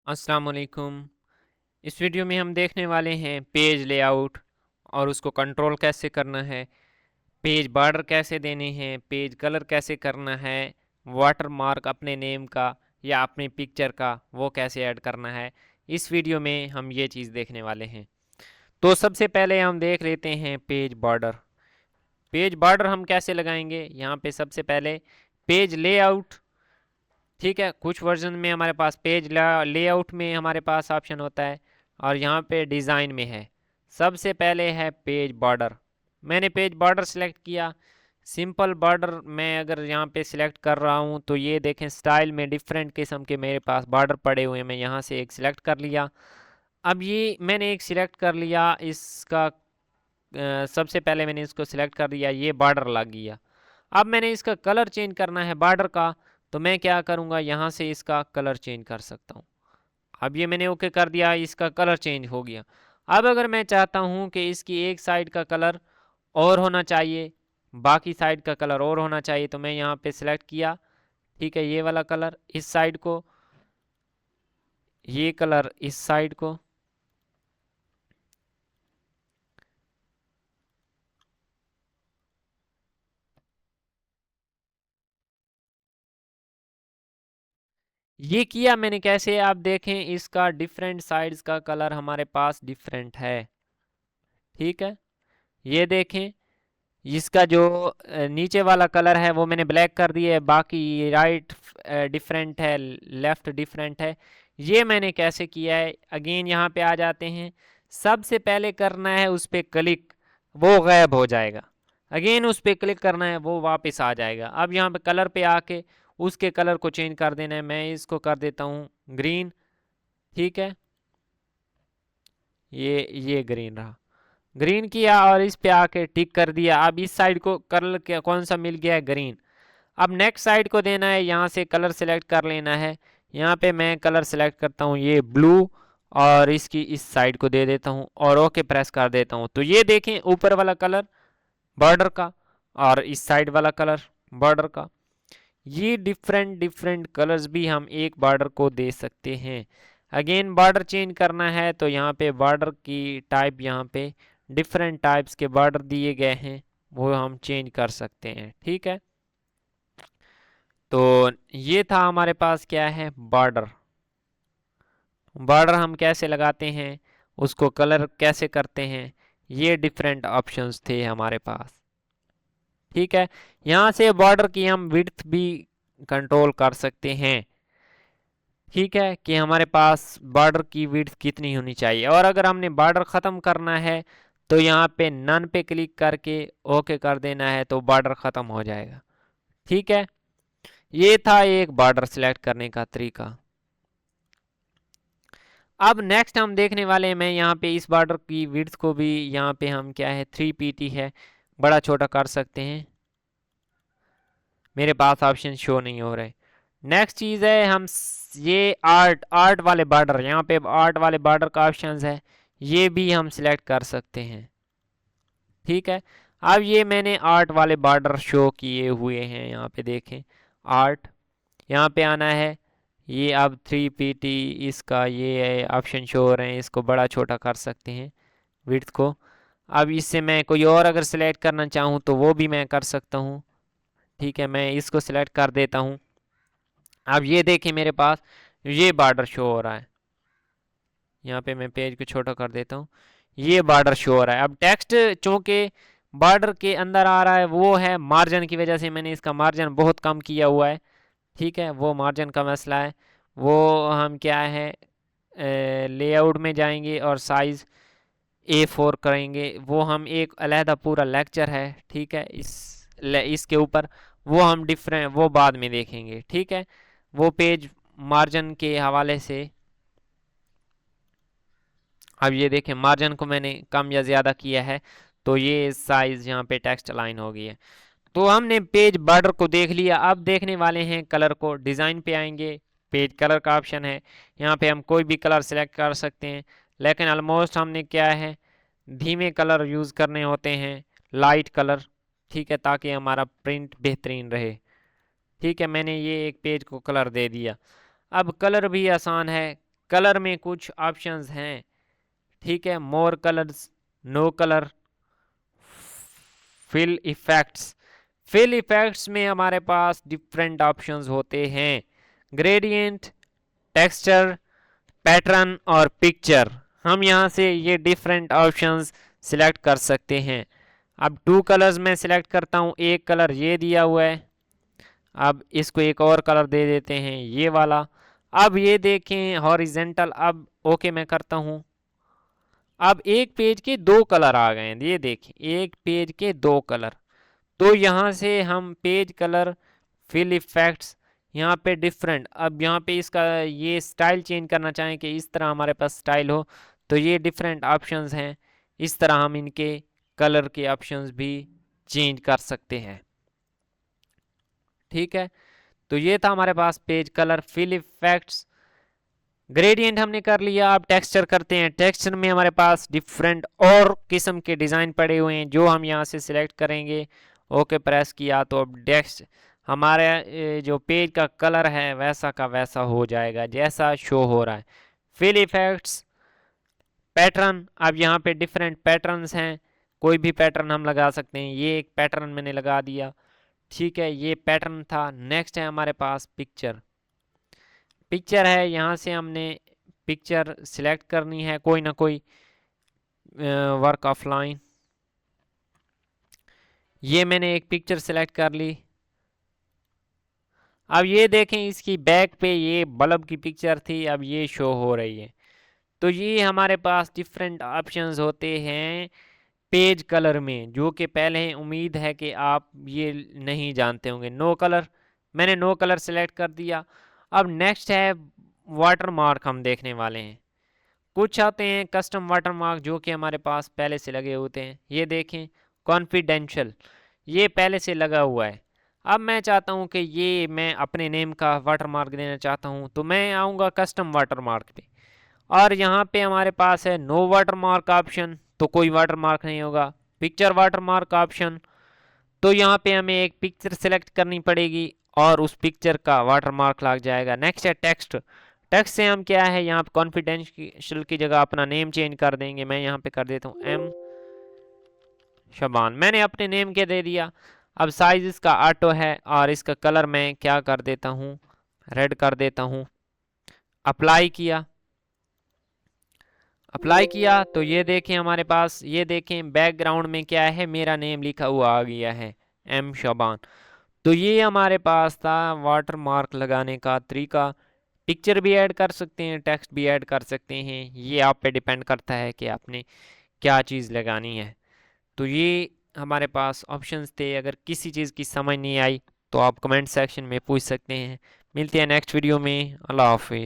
अस्सलाम वालेकुम। इस वीडियो में हम देखने वाले हैं पेज लेआउट और उसको कंट्रोल कैसे करना है, पेज बॉर्डर कैसे देने हैं, पेज कलर कैसे करना है, वाटर मार्क अपने नेम का या अपनी पिक्चर का वो कैसे ऐड करना है। इस वीडियो में हम ये चीज़ देखने वाले हैं। तो सबसे पहले हम देख लेते हैं पेज बॉर्डर। पेज बॉर्डर हम कैसे लगाएंगे। यहाँ पे सबसे पहले पेज लेआउट, ठीक है। कुछ वर्जन में हमारे पास पेज लेआउट में हमारे पास ऑप्शन होता है और यहाँ पे डिज़ाइन में है। सबसे पहले है पेज बॉर्डर। मैंने पेज बॉर्डर सेलेक्ट किया। सिंपल बॉर्डर मैं अगर यहाँ पे सिलेक्ट कर रहा हूँ तो ये देखें स्टाइल में डिफरेंट किस्म के मेरे पास बॉर्डर पड़े हुए हैं। मैं यहाँ से एक सिलेक्ट कर लिया। अब ये मैंने एक सिलेक्ट कर लिया इसका, सबसे पहले मैंने इसको सिलेक्ट कर दिया, ये बॉर्डर लग गया। अब मैंने इसका कलर चेंज करना है बॉर्डर का, तो मैं क्या करूँगा, यहाँ से इसका कलर चेंज कर सकता हूँ। अब ये मैंने ओके कर दिया, इसका कलर चेंज हो गया। अब अगर मैं चाहता हूँ कि इसकी एक साइड का कलर और होना चाहिए, बाकी साइड का कलर और होना चाहिए, तो मैं यहाँ पे सिलेक्ट किया, ठीक है, ये वाला कलर इस साइड को, ये कलर इस साइड को। ये किया मैंने कैसे, आप देखें इसका डिफरेंट साइड्स का कलर हमारे पास डिफरेंट है, ठीक है। ये देखें इसका जो नीचे वाला कलर है वो मैंने ब्लैक कर दिया है, बाकी राइट डिफरेंट है, लेफ्ट डिफरेंट है। ये मैंने कैसे किया है, अगेन यहाँ पे आ जाते हैं। सबसे पहले करना है उस पर क्लिक, वो गायब हो जाएगा। अगेन उस पर क्लिक करना है, वो वापस आ जाएगा। अब यहाँ पे कलर पे आके उसके कलर को चेंज कर देना है। मैं इसको कर देता हूँ ग्रीन, ठीक है, ये ग्रीन रहा। ग्रीन किया और इस पे आके टिक कर दिया। अब इस साइड को कलर कौन सा मिल गया है, ग्रीन। अब नेक्स्ट साइड को देना है, यहाँ से कलर सेलेक्ट कर लेना है। यहाँ पे मैं कलर सेलेक्ट करता हूँ ये ब्लू, और इसकी इस साइड को दे देता हूँ और ओके प्रेस कर देता हूँ। तो ये देखें ऊपर वाला कलर बॉर्डर का और इस साइड वाला कलर बॉर्डर का, ये डिफरेंट डिफरेंट कलर्स भी हम एक बॉर्डर को दे सकते हैं। अगेन बॉर्डर चेंज करना है तो यहाँ पे बॉर्डर की टाइप, यहाँ पे डिफरेंट टाइप्स के बॉर्डर दिए गए हैं, वो हम चेंज कर सकते हैं, ठीक है। तो ये था हमारे पास क्या है, बॉर्डर। बॉर्डर हम कैसे लगाते हैं, उसको कलर कैसे करते हैं, ये डिफरेंट ऑप्शंस थे हमारे पास, ठीक है। यहाँ से बॉर्डर की हम विड्थ भी कंट्रोल कर सकते हैं, ठीक है, कि हमारे पास बॉर्डर की विड्थ कितनी होनी चाहिए। और अगर हमने बॉर्डर ख़त्म करना है तो यहाँ पे नन पे क्लिक करके ओके कर देना है, तो बॉर्डर ख़त्म हो जाएगा, ठीक है। ये था एक बॉर्डर सिलेक्ट करने का तरीका। अब नेक्स्ट हम देखने वाले हैं, मैं यहाँ पे इस बॉर्डर की विड्थ को भी यहाँ पे हम क्या है 3pt है, बड़ा छोटा कर सकते हैं। मेरे पास ऑप्शन शो नहीं हो रहे। नेक्स्ट चीज़ है हम ये आर्ट वाले बॉर्डर, यहाँ पे आर्ट वाले बॉर्डर का ऑप्शन है, ये भी हम सिलेक्ट कर सकते हैं, ठीक है। अब ये मैंने आर्ट वाले बॉर्डर शो किए हुए हैं, यहाँ पे देखें आर्ट, यहाँ पे आना है। ये अब 3pt इसका ये ऑप्शन शो हो रहे हैं, इसको बड़ा छोटा कर सकते हैं विड्थ को। अब इससे मैं कोई और अगर सिलेक्ट करना चाहूँ तो वो भी मैं कर सकता हूँ, ठीक है। मैं इसको सिलेक्ट कर देता हूँ। अब ये देखें मेरे पास ये बॉर्डर शो हो रहा है, यहाँ पे मैं पेज को छोटा कर देता हूँ, ये बॉर्डर शो हो रहा है। अब टेक्स्ट चूँकि बॉर्डर के अंदर आ रहा है, वो है मार्जिन की वजह से मैंने इसका मार्जिन बहुत कम किया हुआ है, ठीक है, वो मार्जिन का मसला है। वो हम क्या है लेआउट में जाएंगे और साइज़ A4 करेंगे, वो हम एक अलहदा पूरा लेक्चर है, ठीक है, इसके ऊपर, वो हम डिफरेंट वो बाद में देखेंगे, ठीक है। वो पेज मार्जिन के हवाले से। अब ये देखें मार्जिन को मैंने कम या ज़्यादा किया है, तो ये साइज़ यहाँ पे टेक्स्ट अलाइन हो गई है। तो हमने पेज बॉर्डर को देख लिया। अब देखने वाले हैं कलर को। डिज़ाइन पे आएंगे, पेज कलर का ऑप्शन है, यहाँ पे हम कोई भी कलर सेलेक्ट कर सकते हैं, लेकिन ऑलमोस्ट हमने क्या है धीमे कलर यूज़ करने होते हैं, लाइट कलर, ठीक है, ताकि हमारा प्रिंट बेहतरीन रहे, ठीक है। मैंने ये एक पेज को कलर दे दिया। अब कलर भी आसान है, कलर में कुछ ऑप्शंस हैं, ठीक है। More colours, no colour, fill effects. Fill effects में हमारे पास डिफरेंट ऑप्शंस होते हैं, ग्रेडियंट, टेक्सचर, पैटर्न और पिक्चर। हम यहाँ से ये डिफरेंट ऑप्शंस सिलेक्ट कर सकते हैं। अब 2 कलर्स में सिलेक्ट करता हूँ, एक कलर ये दिया हुआ है, अब इसको एक और कलर दे देते हैं, ये वाला। अब ये देखें हॉरिजेंटल, अब ओके मैं करता हूँ। अब एक पेज के 2 कलर आ गए हैं, ये देखें एक पेज के 2 कलर। तो यहाँ से हम पेज कलर, फिल इफेक्ट्स, यहाँ पे डिफरेंट, अब यहाँ पे इसका ये स्टाइल चेंज करना चाहें कि इस तरह हमारे पास स्टाइल हो, तो ये डिफरेंट ऑप्शंस हैं। इस तरह हम इनके कलर के ऑप्शंस भी चेंज कर सकते हैं, ठीक है। तो ये था हमारे पास page colour, fill effects, gradient हमने कर लिया। अब टेक्सचर करते हैं। टेक्सचर में हमारे पास डिफरेंट और किस्म के डिज़ाइन पड़े हुए हैं जो हम यहाँ से सिलेक्ट करेंगे। ओके प्रेस किया तो अब टेक्स्ट हमारे जो पेज का कलर है वैसा का वैसा हो जाएगा जैसा शो हो रहा है। फिल इफेक्ट्स, पैटर्न, अब यहाँ पे डिफरेंट पैटर्न्स हैं, कोई भी पैटर्न हम लगा सकते हैं। ये एक पैटर्न मैंने लगा दिया, ठीक है, ये पैटर्न था। नेक्स्ट है हमारे पास पिक्चर। पिक्चर है, यहाँ से हमने पिक्चर सिलेक्ट करनी है, कोई ना कोई वर्क ऑफ लाइन। ये मैंने एक पिक्चर सिलेक्ट कर ली। अब ये देखें इसकी बैक पे ये बल्ब की पिक्चर थी, अब ये शो हो रही है। तो ये हमारे पास डिफरेंट ऑप्शंस होते हैं पेज कलर में, जो कि पहले उम्मीद है कि आप ये नहीं जानते होंगे। नो कलर, मैंने नो कलर सेलेक्ट कर दिया। अब नेक्स्ट है वाटर मार्क, हम देखने वाले हैं। कुछ आते हैं कस्टम वाटर मार्क जो कि हमारे पास पहले से लगे होते हैं। ये देखें कॉन्फिडेंशियल, ये पहले से लगा हुआ है। अब मैं चाहता हूँ कि ये मैं अपने नेम का वाटर मार्क देना चाहता हूँ, तो मैं आऊँगा कस्टम वाटर मार्क पे, और यहाँ पे हमारे पास है नो वाटर मार्क ऑप्शन, तो कोई वाटर मार्क नहीं होगा। पिक्चर वाटर मार्क ऑप्शन, तो यहाँ पे हमें एक पिक्चर सेलेक्ट करनी पड़ेगी और उस पिक्चर का वाटर मार्क लग जाएगा। नेक्स्ट है टेक्स्ट। टेक्स्ट से हम क्या है यहाँ पे कॉन्फिडेंशियल की जगह अपना नेम चेंज कर देंगे। मैं यहाँ पे कर देता हूँ एम शबान, मैंने अपने नेम के दे दिया। अब साइज इसका ऑटो है और इसका कलर मैं क्या कर देता हूँ, रेड कर देता हूँ। अप्लाई किया, अप्लाई किया तो ये देखें हमारे पास, ये देखें बैकग्राउंड में क्या है, मेरा नेम लिखा हुआ आ गया है, एम शबान। तो ये हमारे पास था वाटर मार्क लगाने का तरीका। पिक्चर भी ऐड कर सकते हैं, टेक्स्ट भी ऐड कर सकते हैं, ये आप पे डिपेंड करता है कि आपने क्या चीज़ लगानी है। तो ये हमारे पास ऑप्शंस थे। अगर किसी चीज़ की समझ नहीं आई तो आप कमेंट सेक्शन में पूछ सकते हैं। मिलते हैं नेक्स्ट वीडियो में। अल्लाह हाफिज़।